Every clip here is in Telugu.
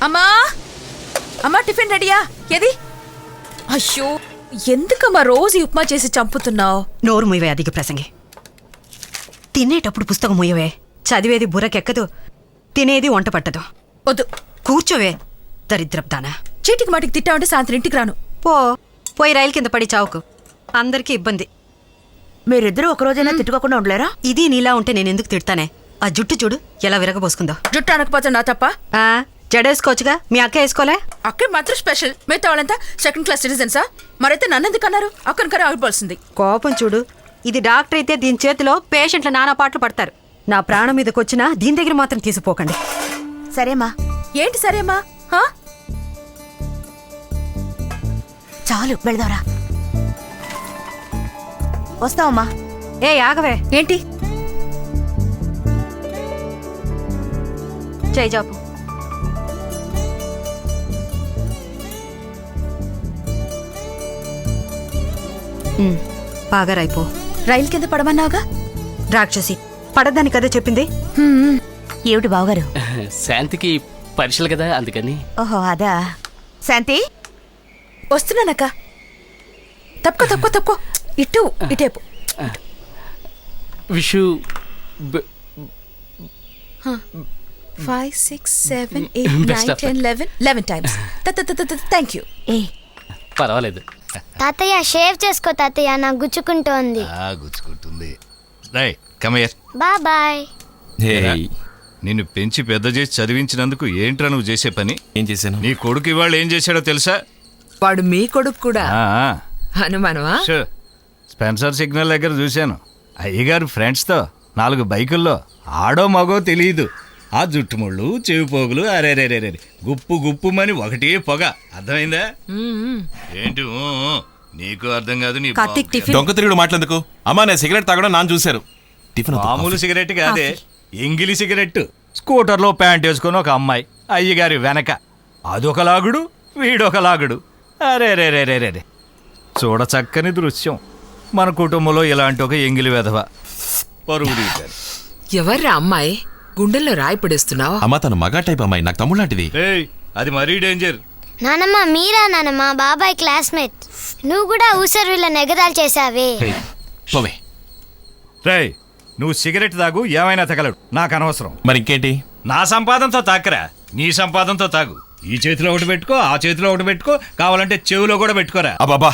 అమ్మా అమ్మా టిఫిన్ రెడీయా? ఏది? అయ్యో ఎందుకమ్మా రోజు ఉప్మా చేసి చంపుతున్నావు? నోరు ముయ్యవే అధిక ప్రసంగి. తినేటప్పుడు పుస్తకం ముయ్యవే. చదివేది బుర్రకెక్కదు, తినేది వంట పట్టదు. వద్దు కూర్చోవే దరిద్రప్తానా. చీటికి మాటికి తిట్టావంటే సాయంత్రం ఇంటికి రాను. పోయి రైలు కింద పడి చావుకు. అందరికీ ఇబ్బంది. మీరిద్దరూ ఒకరోజైనా తిట్టుకోకుండా ఉండలేరా? ఇది నీలా ఉంటే నేనెందుకు తిడతానే? ఆ జుట్టు చూడు ఎలా విరగబోసుకుందో. జుట్టు అనకపోతే నా తప్ప? జడేసుకోవచ్చుగా, మీ అక్క వేసుకోలే? అక్కడ మాత్రం స్పెషల్, మిగతా వాళ్ళంతా సెకండ్ క్లాస్ సిటిజన్సా? మరైతే నన్నెందుకు అన్నారు? అక్కడి కరే ఆగిపోవాల్సింది. కోపం చూడు. ఇది డాక్టర్ అయితే దీని చేతిలో పేషెంట్ల నానా పాటలు పడతారు. నా ప్రాణం మీదకొచ్చినా దీని దగ్గర మాత్రం తీసిపోకండి. సరేమా? ఏంటి సరేమా? చాలు వెళదారా. వస్తావమ్మా? ఆగవే. ఏంటి? చేయి జాపు. బాగా రాయిపో. రైలు కింద పడమన్నావుగా? రాక్షసి పడద్దని కదా చెప్పింది. ఏమిటి బావగారు? శాంతికి పరీక్షలు కదా అందుకని. ఓహో అదా. శాంతి వస్తున్నానక్క. తప్పుకో ఇటేపు. విషు 5, 6, 7, 8, 9, 10, 11 times. Thank you. పర్వాలేదు. తాతయ్య షేవ్ చేసుకో తాతయ్య, నాకు గుచ్చుకుంటోంది. గుచ్చుకుంటుంది. రై కమ్ హియర్. బాయ్. నిన్ను పెంచి పెద్ద చేసి చదివించినందుకు ఏంట్రా నువ్వు చేసే పని? ఏం చేశాను? నీ కొడుకు ఇవాళ ఏం చేశాడో తెలుసా? వాడు మీ కొడుకు కూడా అనుమానమా? స్పెన్సర్ సిగ్నల్ దగ్గర చూశాను. అయ్యగారు ఫ్రెండ్స్తో 4 బైకుల్లో ఆడో మగో తెలియదు. ఆ జుట్టుముళ్ళు చెవిపోగులు అరేరేరే గుప్పు గుప్పుమని ఒకటే పొగ. అర్థమైందా? ఏంటి నీకు అర్థం కాదు. నీ దొంగ తిరుగుడు మాట్లాడేందుకు? అమ్మా నేను సిగరెట్ తాగడం నాన్న చూశారు. మామూలు సిగరెట్ కాదే, ఎంగిలి సిగరెట్. స్కూటర్లో ప్యాంట్ వేసుకుని ఒక అమ్మాయి అయ్యగారి వెనక. అదొక లాగుడు, వీడొక లాగుడు. అరేరేరేరేరే చూడ చక్కని దృశ్యం. మన కుటుంబంలో ఇలాంటి ఒక ఎంగిలి వెధవ పరుగు తీశారు. ఎవర్రా అమ్మాయి? గుండెల్లో రాయి పడేస్తున్నావు. అమ్మ తను మగా టైప్ అమ్మాయి, నాకు తమ్ముడు లాంటిది. అది మరీ డేంజర్. నానమ్మ మీరా? నానమ్మ బాబాయ్ క్లాస్మేట్. నువ్వు కూడా ఊసరు వీళ్ళని ఎగతాలు చేసావే. పోవే. రేయ్ నువ్వు సిగరెట్ తాగు, ఏమైనా తగలడు, నాకు అనవసరం. మరి ఇంకేంటి? నా సంపాదనతో తాకరా, నీ సంపాదనతో తాగు. ఈ చేతిలో ఒకటి పెట్టుకో, ఆ చేతిలో ఒకటి పెట్టుకో, కావాలంటే చెవిలో కూడా పెట్టుకోరా. అబ్బాబా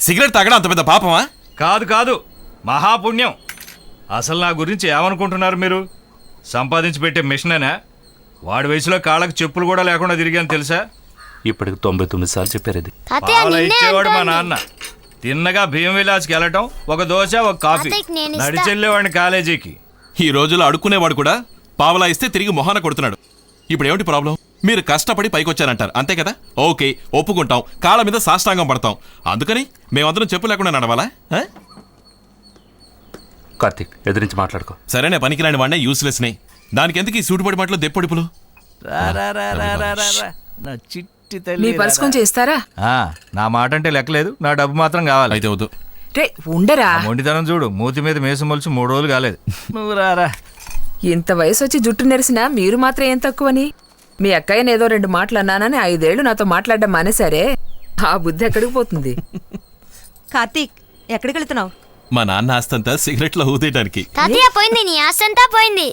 సిగరెట్ తాగడం అంత పెద్ద పాపమా? కాదు మహాపుణ్యం. అసలు నా గురించి ఏమనుకుంటున్నారు మీరు? సంపాదించి పెట్టే మిషనేనా? వాడి వయసులో కాళ్ళకు చెప్పులు కూడా లేకుండా తిరిగాను తెలుసా? ఇప్పటికి 99 సార్లు చెప్పారు అది. ఇచ్చేవాడు మా నాన్న. తిన్నగా భీమ విలాస్కి వెళ్ళటం, ఒక దోశ ఒక కాఫీ, నడిచెళ్ళేవాడిని కాలేజీకి. ఈ రోజుల్లో అడుక్కునేవాడు కూడా పావలా ఇస్తే తిరిగి మొహాన కొడుతున్నాడు. ఇప్పుడు ఏమిటి ప్రాబ్లం? మీరు కష్టపడి పైకొచ్చారంటారు అంతే కదా? ఓకే ఒప్పుకుంటాం, కాళ్ళ మీద సాష్టాంగం పడతాం. అందుకని మేమందరం చెప్పు లేకుండా నడవాలా? కార్తీక్ ఎదిరించి మాట్లాడుకో. సరేనే పనికిరాని వాడినే యూస్లెస్ నే. దానికి ఎందుకు ఈ సూటుపడి మాటలు దెప్పొడుపులు? మీ పర్స్ కొంచెం ఇస్తారా? నా మాట అంటే లెక్కలేదు, నా డబ్బు మాత్రం కావాలి. అయితే వద్దు. రే ఉండరా. మొండితనం చూడు, మూతి మీద మేసం మొలిచి 3 రోజులు కాలేదు. నువ్వు రారా. ఇంత వయసు వచ్చి జుట్టు నెరిసినా మీరు మాత్రం ఏం తక్కువని? మీ అక్కయ్యని ఏదో 2 మాటలు అన్నానని 5 ఏళ్లు నాతో మాట్లాడడం మానేసరే. ఆ బుద్ధి ఎక్కడికి పోతుంది? కార్తీక్ ఎక్కడికి వెళ్తున్నావు? మా నాన్న ఆస్తంతా సిగరెట్లో ఊదేయడానికి. తాతయ్య పోయింది, నీ ఆస్తంతా పోయింది.